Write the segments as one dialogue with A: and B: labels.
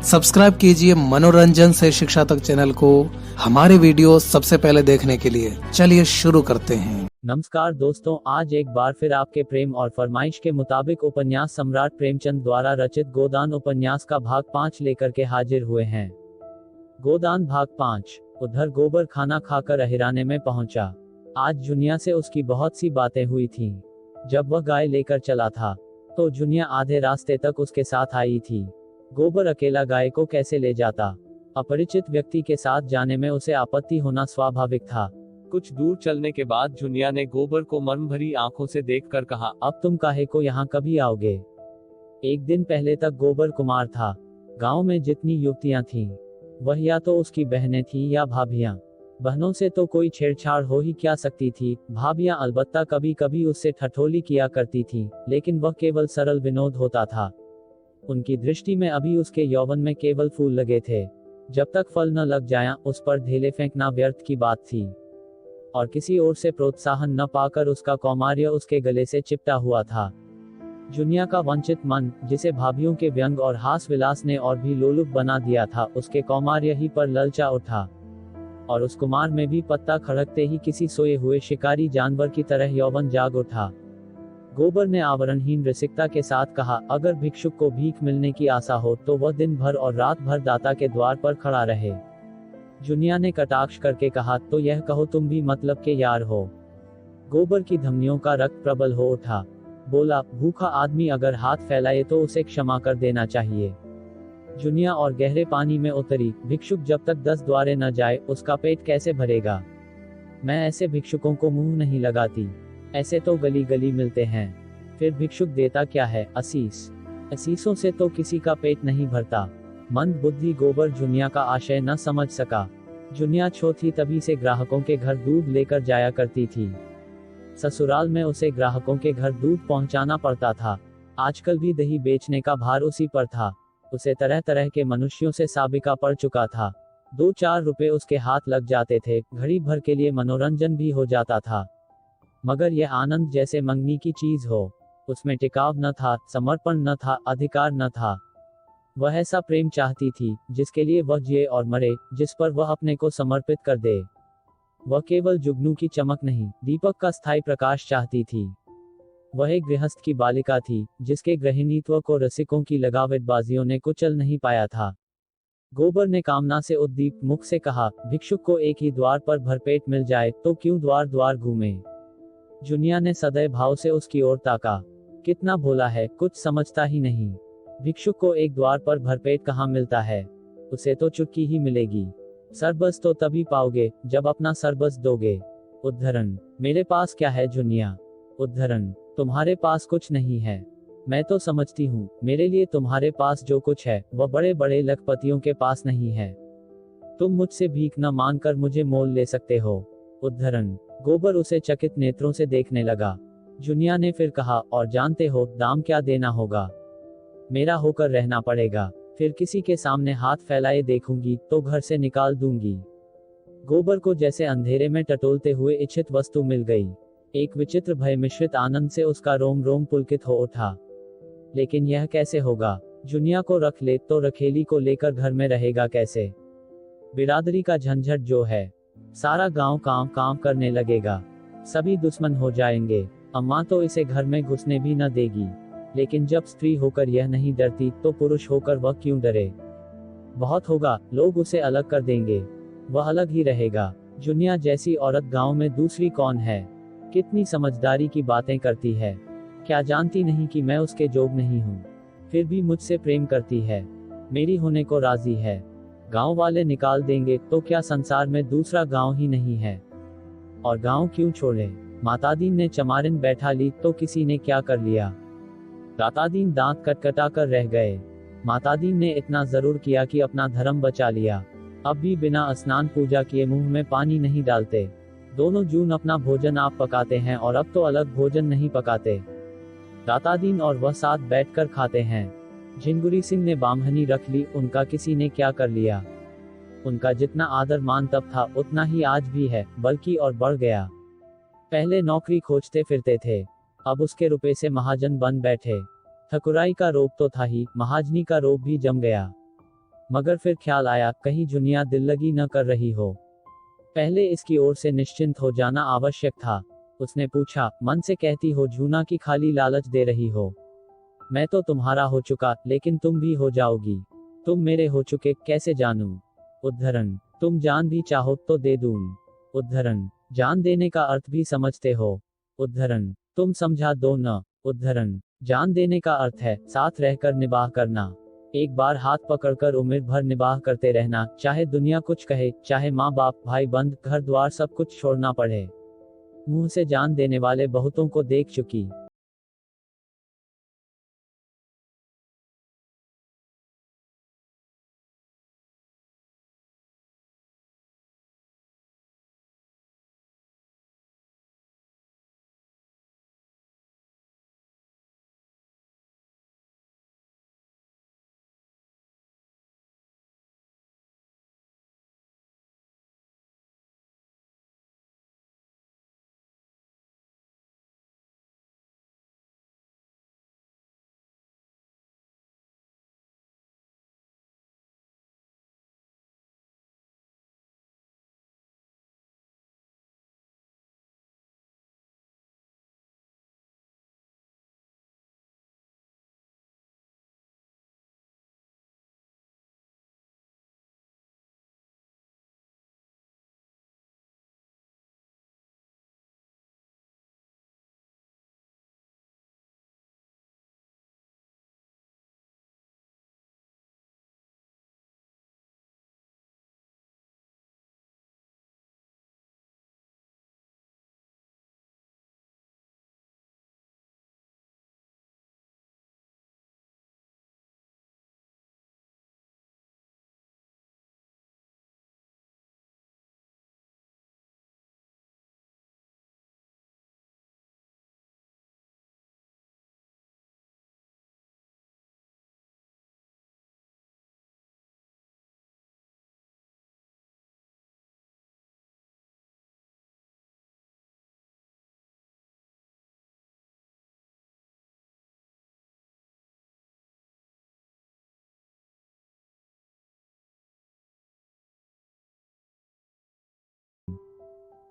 A: Subscribe कीजिए मनोरंजन से शिक्षा तक चैनल को हमारे वीडियो सबसे पहले देखने के लिए। चलिए शुरू करते हैं।
B: नमस्कार दोस्तों, आज एक बार फिर आपके प्रेम और फरमाइश के मुताबिक उपन्यास सम्राट प्रेमचंद द्वारा रचित गोदान उपन्यास का भाग 5 लेकर के हाजिर हुए हैं। गोदान भाग 5। उधर गोबर खाना खाकर अहिराने में पहुंचा। आज जुनिया से उसकी बहुत सी बातें हुई थीं। जब वह गाय लेकर चला था तो जुनिया आधे रास्ते तक उसके साथ आई थी। गोबर अकेला गाय को कैसे ले जाता? अपरिचित व्यक्ति के साथ जाने में उसे आपत्ति होना स्वाभाविक था।
C: कुछ दूर चलने के बाद जुनिया ने गोबर को मर्म भरी आंखों से देखकर कहा,
B: अब तुम काहे को यहाँ कभी आओगे? एक दिन पहले तक गोबर कुमार था। गांव में जितनी युवतियां थीं, वह या तो उसकी बहनें थीं या भाभियां। बहनों से तो कोई छेड़छाड़ हो ही क्या सकती थी। भाभियां अलबत्ता कभी कभी उससे ठठोली किया करती थीं, लेकिन वह केवल सरल विनोद होता था। उनकी दृष्टि में अभी उसके यौवन में केवल फूल लगे थे। जब तक फल न लग जाया उस पर ढेले फेंकना व्यर्थ की बात थी। और किसी ओर से प्रोत्साहन न पाकर उसका कौमार्य उसके गले से चिपटा हुआ था। जुनिया का वंचित मन, जिसे भाभियों के व्यंग और हास विलास ने और भी लोलुप बना दिया था, उसके कौमार्य ही पर ललचा उठा। और उस कुमार में भी पत्ता खड़कते ही किसी सोए हुए शिकारी जानवर की तरह यौवन जाग उठा। गोबर ने आवरणहीन रसिकता के साथ कहा, अगर भिक्षुक को भीख मिलने की आशा हो तो वह दिन भर और रात भर दाता के द्वार पर खड़ा रहे। जुनिया ने कटाक्ष करके कहा, तो यह कहो तुम भी मतलब के यार हो। गोबर की धमनियों का रक्त प्रबल हो उठा। बोला, भूखा आदमी अगर हाथ फैलाए तो उसे क्षमा कर देना चाहिए। जुनिया और गहरे पानी में उतरी। भिक्षुक जब तक 10 द्वारे न जाए उसका पेट कैसे भरेगा? मैं ऐसे भिक्षुकों को मुंह नहीं लगाती। ऐसे तो गली गली मिलते हैं। फिर भिक्षुक देता क्या है? असीस। असीसों से तो किसी का पेट नहीं भरता। मंद बुद्धि गोबर जुनिया का आशय न समझ सका। जुनिया छोटी तभी से ग्राहकों के घर दूध लेकर जाया करती थी। ससुराल में उसे ग्राहकों के घर दूध पहुंचाना पड़ता था। आजकल भी दही बेचने का भार उसी पर था। उसे तरह तरह के मनुष्यों से साबिका पड़ चुका था। 2-4 रुपए उसके हाथ लग जाते थे, घड़ी भर के लिए मनोरंजन भी हो जाता था। मगर यह आनंद जैसे मंगनी की चीज हो। उसमें टिकाव न था, समर्पण न था, अधिकार न था। वह ऐसा प्रेम चाहती थी जिसके लिए वह जिए और मरे, जिस पर वह अपने को समर्पित कर दे। वह केवल जुगनू की चमक नहीं, दीपक का स्थायी प्रकाश चाहती थी। वह एक गृहस्थ की बालिका थी जिसके गृहिणीत्व को रसिकों की लगावटबाजियों ने कुचल नहीं पाया था। गोबर ने कामना से उद्दीप मुख से कहा, भिक्षुक को एक ही द्वार पर भरपेट मिल जाए तो क्यों द्वार द्वार घूमे? जुनिया ने सदैव भाव से उसकी ओर ताका। कितना भोला है, कुछ समझता ही नहीं। भिक्षुक को एक द्वार पर भरपेट कहाँ मिलता है? उसे तो चुटकी ही मिलेगी। सरबस तो तभी पाओगे जब अपना सरबस दोगे। उद्धरण, मेरे पास क्या है जुनिया? उद्धरण, तुम्हारे पास कुछ नहीं है। मैं तो समझती हूँ मेरे लिए तुम्हारे पास जो कुछ है वह बड़े बड़े लखपतियों के पास नहीं है। तुम मुझसे भीख न मांगकर मुझे मोल ले सकते हो। उद्धरण। गोबर उसे चकित नेत्रों से देखने लगा। जुनिया ने फिर कहा, और जानते हो दाम क्या देना होगा? मेरा होकर रहना पड़ेगा। फिर किसी के सामने हाथ फैलाए देखूंगी तो घर से निकाल दूंगी। गोबर को जैसे अंधेरे में टटोलते हुए इच्छित वस्तु मिल गई। एक विचित्र भय मिश्रित आनंद से उसका रोम रोम पुलकित हो उठा। लेकिन यह कैसे होगा? जुनिया को रख ले तो रखेली को लेकर घर में रहेगा कैसे? बिरादरी का झंझट जो है, सारा गांव काम काम करने लगेगा। सभी दुश्मन हो जाएंगे। अम्मा तो इसे घर में घुसने भी न देगी। लेकिन जब स्त्री होकर यह नहीं डरती तो पुरुष होकर वह क्यों डरे? बहुत होगा, लोग उसे अलग कर देंगे। वह अलग ही रहेगा। जुनिया जैसी औरत गांव में दूसरी कौन है? कितनी समझदारी की बातें करती है। क्या जानती नहीं कि मैं उसके जोग नहीं हूँ? फिर भी मुझसे प्रेम करती है। मेरी होने को राजी है। गांव वाले निकाल देंगे तो क्या संसार में दूसरा गांव ही नहीं है? और गांव क्यों छोड़े? मातादीन ने चमारिन बैठा ली तो किसी ने क्या कर लिया? दातादीन दांत कटकटा कर रह गए। मातादीन ने इतना जरूर किया कि अपना धर्म बचा लिया। अब भी बिना स्नान पूजा किए मुंह में पानी नहीं डालते। दोनों जून अपना भोजन आप पकाते हैं और अब तो अलग भोजन नहीं पकाते। दातादीन और वह साथ बैठकर खाते हैं। झिंगुरी सिंह ने बामहनी रख ली, उनका किसी ने क्या कर लिया? उनका जितना आदर मान तब था उतना ही आज भी है, बल्कि और बढ़ गया। पहले नौकरी खोजते फिरते थे, अब उसके रुपए से महाजन बन बैठे। ठकुराई का रोग तो था ही, महाजनी का रोग भी जम गया। मगर फिर ख्याल आया, कहीं जुनिया दिल लगी न कर रही हो। पहले इसकी ओर से निश्चिंत हो जाना आवश्यक था। उसने पूछा, मन से कहती हो जूना की खाली लालच दे रही हो? मैं तो तुम्हारा हो चुका, लेकिन तुम भी हो जाओगी। तुम मेरे हो चुके, कैसे जानूं? उद्धरण, तुम जान भी चाहो तो दे दूं। उद्धरण, जान देने का अर्थ भी समझते हो? उद्धरण, तुम समझा दो न। उद्धरण, जान देने का अर्थ है साथ रहकर निबाह करना। एक बार हाथ पकड़कर उम्र भर निबाह करते रहना, चाहे दुनिया कुछ कहे, चाहे माँ बाप, भाई बंद, घर द्वार सब कुछ छोड़ना पड़े। मुंह से जान देने वाले बहुतों को देख चुकी।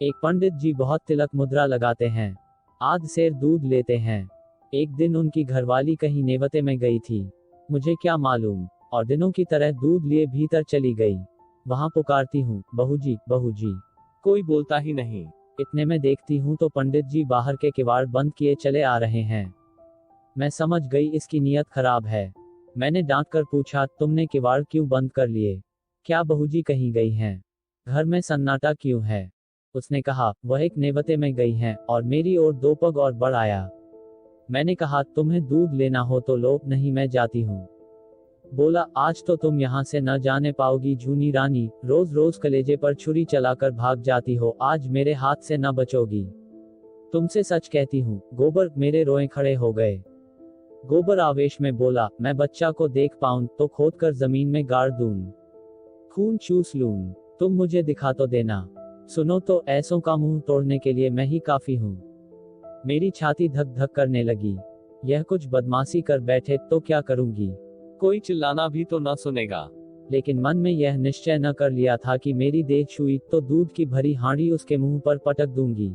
B: एक पंडित जी बहुत तिलक मुद्रा लगाते हैं। आध सेर दूध लेते हैं। एक दिन उनकी घरवाली कहीं नेवते में गई थी। मुझे क्या मालूम, और दिनों की तरह दूध लिए भीतर चली गई। वहां पुकारती हूँ, बहू जी, बहू जी।
C: कोई बोलता ही नहीं।
B: इतने में देखती हूँ तो पंडित जी बाहर के किवाड़ बंद किए चले आ रहे हैं। मैं समझ गई इसकी नीयत खराब है। मैंने डांट कर पूछा, तुमने किवाड़ क्यों बंद कर लिए? क्या बहू जी कहीं गई हैं? घर में सन्नाटा क्यों है? उसने कहा, वह एक नेवते में गई हैं, और मेरी ओर दो पग और बढ़ आया। मैंने कहा, तुम्हें दूध लेना हो तो लो, नहीं मैं जाती हूँ। बोला, आज तो तुम यहाँ से न जाने पाओगी जूनी रानी, रोज रोज कलेजे पर छुरी चलाकर भाग जाती हो, आज मेरे हाथ से न बचोगी। तुमसे सच कहती हूँ। गोबर, मेरे रोए खड़े हो गए। गोबर आवेश में बोला, मैं बच्चा को देख पाऊं तो खोदकर जमीन में गाड़ दूं, खून चूस लूं, तुम मुझे दिखा तो देना। सुनो तो, ऐसों का मुंह तोड़ने के लिए मैं ही काफी हूँ। मेरी छाती धक धक करने लगी। यह कुछ बदमाशी कर बैठे तो क्या करूंगी?
C: कोई चिल्लाना भी तो न सुनेगा।
B: लेकिन मन में यह निश्चय न कर लिया था कि मेरी देह छुई तो दूध की भरी हांडी उसके मुंह पर पटक दूंगी।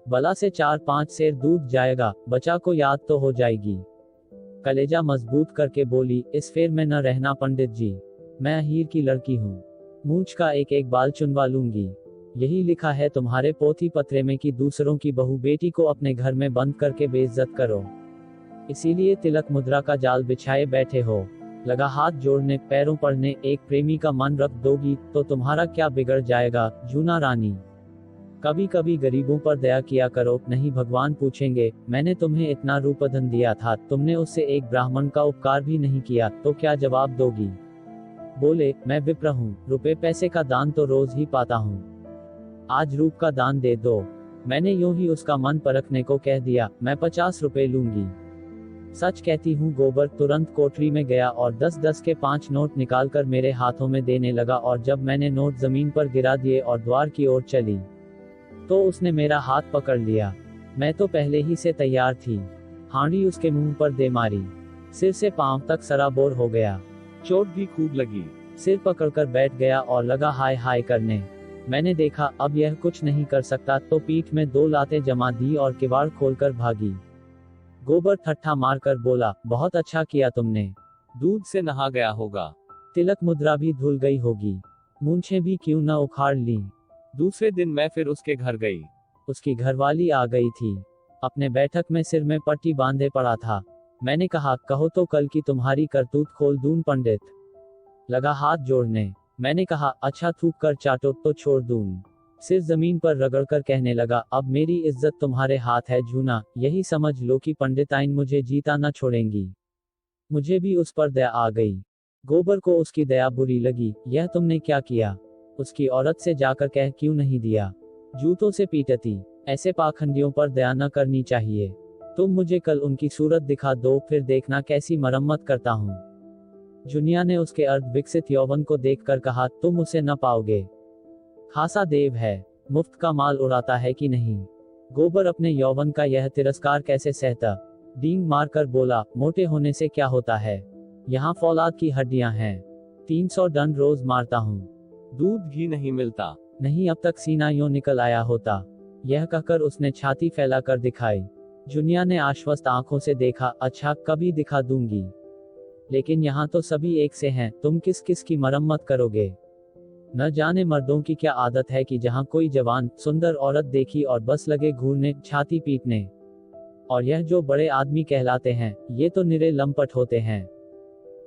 B: बला से 4-5 सेर दूध जाएगा, बचा को याद तो हो जाएगी। कलेजा मजबूत करके बोली, इस फेर में न रहना पंडित जी, मैं अहीर की लड़की हूँ। मूंछ का एक एक बाल चुनवा लूंगी। यही लिखा है तुम्हारे पोथी पत्रे में कि दूसरों की बहू बेटी को अपने घर में बंद करके बेइज्जत करो। इसीलिए तिलक मुद्रा का जाल बिछाए बैठे हो। लगा हाथ जोड़ने, पैरों पड़ने, एक प्रेमी का मन रख दोगी तो तुम्हारा क्या बिगड़ जाएगा जूना रानी। कभी कभी गरीबों पर दया किया करो, नहीं भगवान पूछेंगे, मैंने तुम्हें इतना रूपधन दिया था, तुमने उससे एक ब्राह्मण का उपकार भी नहीं किया, तो क्या जवाब दोगी? बोले, मैं विप्र हूँ, रुपए पैसे का दान तो रोज ही पाता हूँ, आज रूप का दान दे दो। मैंने यूं ही उसका मन परखने को कह दिया, मैं 50 रुपए लूंगी। सच कहती हूँ। गोबर तुरंत कोठरी में गया और 10-10 के 5 नोट निकालकर मेरे हाथों में देने लगा, और जब मैंने नोट जमीन पर गिरा दिए और द्वार की ओर चली तो उसने मेरा हाथ पकड़ लिया। मैं तो पहले ही से तैयार थी। हांडी उसके मुंह पर दे मारी। सिर से पांव तक सराबोर हो गया।
C: चोट भी खूब लगी।
B: सिर पकड़कर बैठ गया और लगा हाय हाय करने। मैंने देखा अब यह कुछ नहीं कर सकता तो पीठ में 2 लातें जमा दी और किवाड़ खोलकर भागी। गोबर ठट्ठा मारकर बोला, बहुत अच्छा किया तुमने।
C: दूध से नहा गया होगा।
B: तिलक मुद्रा भी धुल गई होगी। मूंछें भी क्यों न उखाड़ ली।
C: दूसरे दिन मैं फिर उसके घर गई।
B: उसकी घरवाली आ गई थी। अपने बैठक में सिर में पट्टी बांधे पड़ा था। मैंने कहा, कहो तो कल की तुम्हारी करतूत खोल दूं पंडित। लगा हाथ जोड़ने। मैंने कहा, अच्छा थूक कर चाटो तो छोड़ दूं। सिर जमीन पर रगड़कर कहने लगा, अब मेरी इज्जत तुम्हारे हाथ है जूना, यही समझ लो कि पंडिताइन मुझे जीता न छोड़ेंगी। मुझे भी उस पर दया आ गई। गोबर को उसकी दया बुरी लगी। यह तुमने क्या किया? उसकी औरत से जाकर कह क्यों नहीं दिया? जूतों से पीटती। ऐसे पाखंडियों पर दया न करनी चाहिए। तुम मुझे कल उनकी सूरत दिखा दो, फिर देखना कैसी मरम्मत करता हूँ। जुनिया ने उसके अर्ध विकसित यौवन को देखकर कहा, तुम उसे न पाओगे। खासा देव है, मुफ्त का माल उड़ाता है कि नहीं। गोबर अपने यौवन का यह तिरस्कार कैसे सहता। डींग मारकर बोला, मोटे होने से क्या होता है, यहाँ फौलाद की हड्डियां हैं। 300 डंड रोज मारता हूँ।
C: दूध भी नहीं मिलता।
B: नहीं, अब तक सीना यूं निकल आया होता। यह कहकर उसने छाती फैलाकर दिखाई। जुनिया ने आश्वस्त आंखों से देखा, अच्छा कभी दिखा दूंगी, लेकिन यहाँ तो सभी एक से हैं, तुम किस किस की मरम्मत करोगे। न जाने मर्दों की क्या आदत है कि जहाँ कोई जवान सुंदर औरत देखी और बस लगे घूरने छाती पीटने। और यह जो बड़े आदमी कहलाते हैं, ये तो निरे लंपट होते हैं।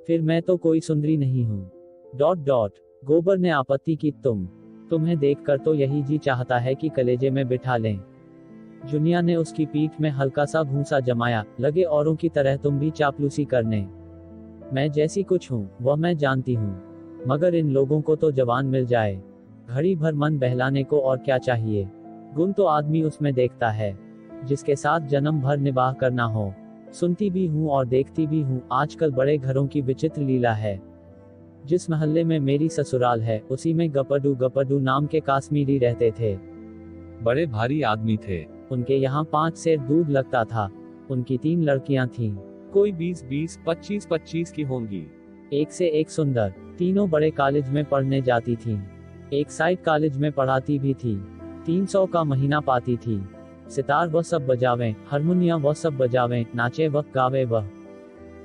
B: फिर मैं तो कोई सुंदरी नहीं हूँ। गोबर ने आपत्ति की, तुम्हें देखकर तो यही जी चाहता है कि कलेजे में बिठा लें। जुनिया ने उसकी पीठ में हल्का सा घूंसा जमाया, लगे औरों की तरह तुम भी चापलूसी करने। मैं जैसी कुछ हूँ वह मैं जानती हूँ, मगर इन लोगों को तो जवान मिल जाए, घड़ी भर मन बहलाने को और क्या चाहिए। गुण तो आदमी उसमें देखता है जिसके साथ जन्म भर निबाह करना हो। सुनती भी हूँ और देखती भी हूँ, आजकल बड़े घरों की विचित्र लीला है। जिस महल्ले में मेरी ससुराल है, उसी में गपडू नाम के काश्मीरी रहते थे।
C: बड़े भारी आदमी थे।
B: उनके यहाँ 5 सेर दूध लगता था। उनकी 3 लड़कियां थीं।
C: कोई 20-20, 25-25 की होंगी।
B: एक से एक सुंदर। तीनों बड़े कॉलेज में पढ़ने जाती थीं। एक साइड कॉलेज में पढ़ाती भी थी। 300 का महीना पाती थी। सितार वह सब बजावें, हारमोनिया वह सब बजावें, नाचे वह गावे वह।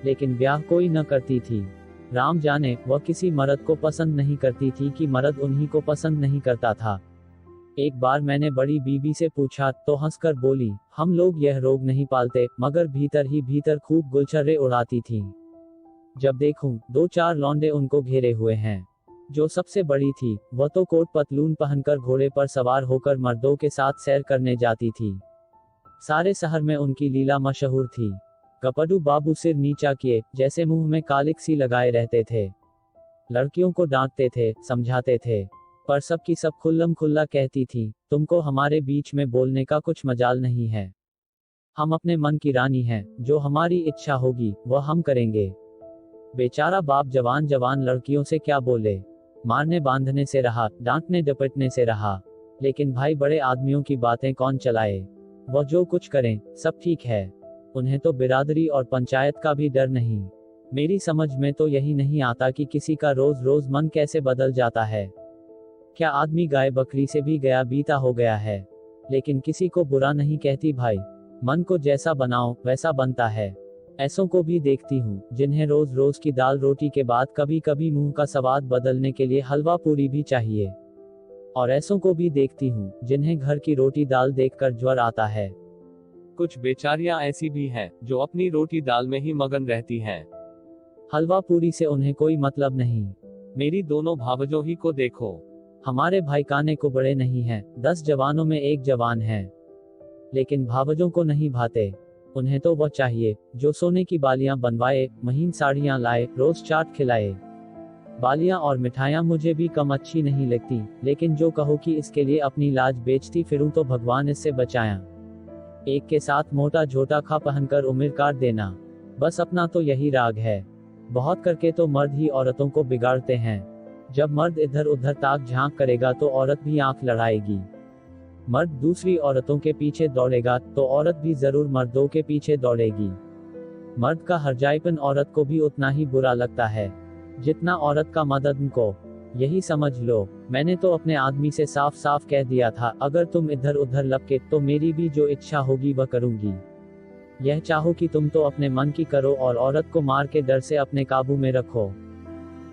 B: लेकिन ब्याह कोई न करती थी। राम जाने वह किसी मर्द को पसंद नहीं करती थी कि मर्द उन्हीं को पसंद नहीं करता था। एक बार मैंने बड़ी बीबी से पूछा तो हंसकर बोली, हम लोग यह रोग नहीं पालते, मगर भीतर ही भीतर खूब गुलछर्रे उड़ाती थीं। जब देखूं 2-4 लौंडे उनको घेरे हुए हैं। जो सबसे बड़ी थी वह तो कोट पतलून पहनकर घोड़े पर सवार होकर मर्दों के साथ सैर करने जाती थी। सारे शहर में उनकी लीला मशहूर थी। गपडू बाबू सिर नीचा किए, जैसे मुंह में कालिक सी लगाए रहते थे। लड़कियों को डांटते थे, समझाते थे, पर सबकी सब खुल्लम खुल्ला कहती थी, तुमको हमारे बीच में बोलने का कुछ मजाल नहीं है। हम अपने मन की रानी हैं, जो हमारी इच्छा होगी वह हम करेंगे। बेचारा बाप जवान जवान लड़कियों से क्या बोले। मारने बांधने से रहा, डांटने डपटने से रहा, लेकिन भाई बड़े आदमियों की बातें कौन चलाए। वह जो कुछ करें सब ठीक है। उन्हें तो बिरादरी और पंचायत का भी डर नहीं। मेरी समझ में तो यही नहीं आता कि किसी का रोज रोज मन कैसे बदल जाता है। क्या आदमी गाय बकरी से भी गया बीता हो गया है। लेकिन किसी को बुरा नहीं कहती भाई, मन को जैसा बनाओ वैसा बनता है। ऐसों को भी देखती हूँ जिन्हें रोज रोज की दाल रोटी के बाद कभी कभी मुंह का स्वाद बदलने के लिए हलवा पूरी भी चाहिए। और ऐसों को भी देखती हूँ जिन्हें घर की रोटी दाल देखकर ज्वर आता है।
C: कुछ बेचारियां ऐसी भी हैं जो अपनी रोटी दाल में ही मगन रहती हैं।
B: हलवा पूरी से उन्हें कोई मतलब नहीं।
C: मेरी दोनों भावजों ही को देखो।
B: हमारे भाई काने को बड़े नहीं हैं, 10 जवानों में एक जवान है, लेकिन भावजों को नहीं भाते। उन्हें तो वह चाहिए जो सोने की बालियां बनवाए, महीन साड़ियां लाए, रोज चाट खिलाए। बालियां और मिठाइयां मुझे भी कम अच्छी नहीं लगती, लेकिन जो कहो कि इसके लिए अपनी लाज बेचती फिरूं तो भगवान इससे बचाया। एक के साथ मोटा झोटा खा पहनकर उम्र काट देना, बस अपना तो यही राग है। बहुत करके तो मर्द ही औरतों को बिगाड़ते हैं। जब मर्द इधर उधर ताक झांक करेगा तो औरत भी आंख लड़ाएगी। मर्द दूसरी औरतों के पीछे दौड़ेगा तो औरत भी जरूर मर्दों के पीछे दौड़ेगी। मर्द का हरजाईपन औरत को भी उतना ही बुरा लगता है। जितना औरत का मदद को। यही समझ लो, मैंने तो अपने आदमी से साफ साफ कह दिया था, अगर तुम इधर उधर लपके तो मेरी भी जो इच्छा होगी वह करूंगी। यह चाहो कि तुम तो अपने मन की करो और औरत को मार के डर से अपने काबू में रखो,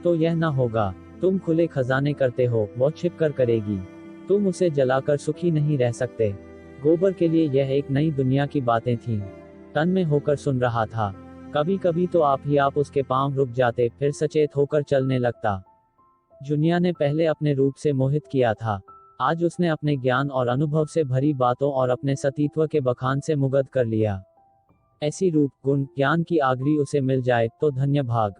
B: तो यह न होगा। तुम खुले खजाने करते हो, वो छिप कर करेगी। तुम उसे जलाकर सुखी नहीं रह सकते। गोबर के लिए यह एक नई दुनिया की बातें थीं। तन में होकर सुन रहा था। कभी कभी तो आप उसके पांव रुक जाते, फिर सचेत होकर चलने लगता। जुनिया ने पहले अपने रूप से मोहित किया था, आज उसने अपने ज्ञान और अनुभव से भरी बातों और अपने सतीत्व के बखान से मुग्ध कर लिया। ऐसी रूप, गुण, ज्ञान की आगरी उसे मिल जाए तो धन्य भाग।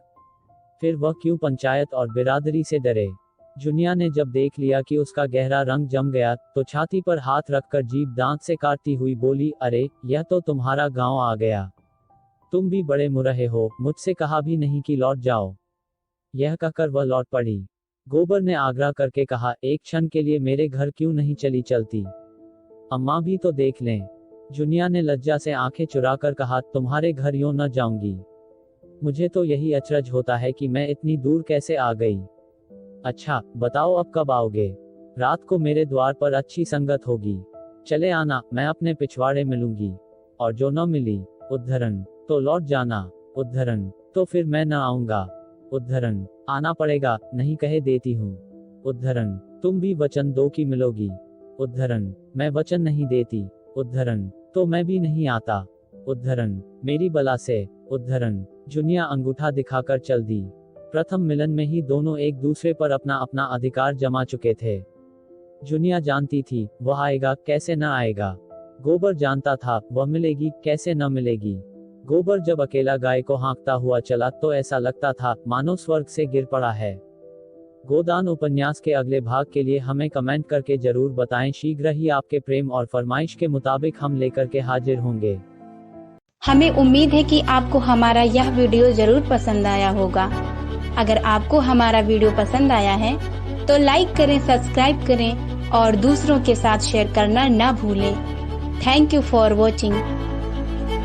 B: फिर वह क्यों पंचायत और बिरादरी से डरे। जुनिया ने जब देख लिया कि उसका गहरा रंग जम गया, तो छाती पर हाथ रखकर जीभ दांत से काटती हुई बोली, अरे यह तो तुम्हारा गांव आ गया। तुम भी बड़े मुरहे हो, मुझसे कहा भी नहीं कि लौट जाओ। यह कहकर वह लौट पड़ी। गोबर ने आग्रह करके कहा, एक क्षण के लिए मेरे घर क्यों नहीं चलती। अम्मा भी तो देख लें। जुनिया ने लज्जा से आंखें चुराकर कहा, तुम्हारे घर यूं न जाऊंगी। मुझे तो यही अचरज होता है कि मैं इतनी दूर कैसे आ गई। अच्छा बताओ अब कब आओगे। रात को मेरे द्वार पर अच्छी संगत होगी, चले आना, मैं अपने पिछवाड़े मिलूंगी। और जो न मिली, उद्धरण, तो लौट जाना। उद्धरण, तो फिर मैं न आऊंगा। उद्धरण, आना पड़ेगा, नहीं कहे देती हूँ। उद्धरण, तुम भी वचन दो कि मिलोगी। उद्धरण, मैं वचन नहीं देती। उद्धरण, तो मैं भी नहीं आता। उद्धरण, मेरी बला से। उद्धरण, जुनिया अंगूठा दिखाकर चल दी। प्रथम मिलन में ही दोनों एक दूसरे पर अपना अपना अधिकार जमा चुके थे। जुनिया जानती थी, वह आएगा, कैसे न आएगा। गोबर जानता था, वह मिलेगी, कैसे न मिलेगी। गोबर जब अकेला गाय को हाँकता हुआ चला तो ऐसा लगता था मानो स्वर्ग से गिर पड़ा है। गोदान उपन्यास के अगले भाग के लिए हमें कमेंट करके जरूर बताएं। शीघ्र ही आपके प्रेम और फरमाइश के मुताबिक हम लेकर के हाजिर होंगे।
D: हमें उम्मीद है कि आपको हमारा यह वीडियो जरूर पसंद आया होगा। अगर आपको हमारा वीडियो पसंद आया है तो लाइक करें, सब्सक्राइब करें और दूसरों के साथ शेयर करना न भूलें। Thank you for watching.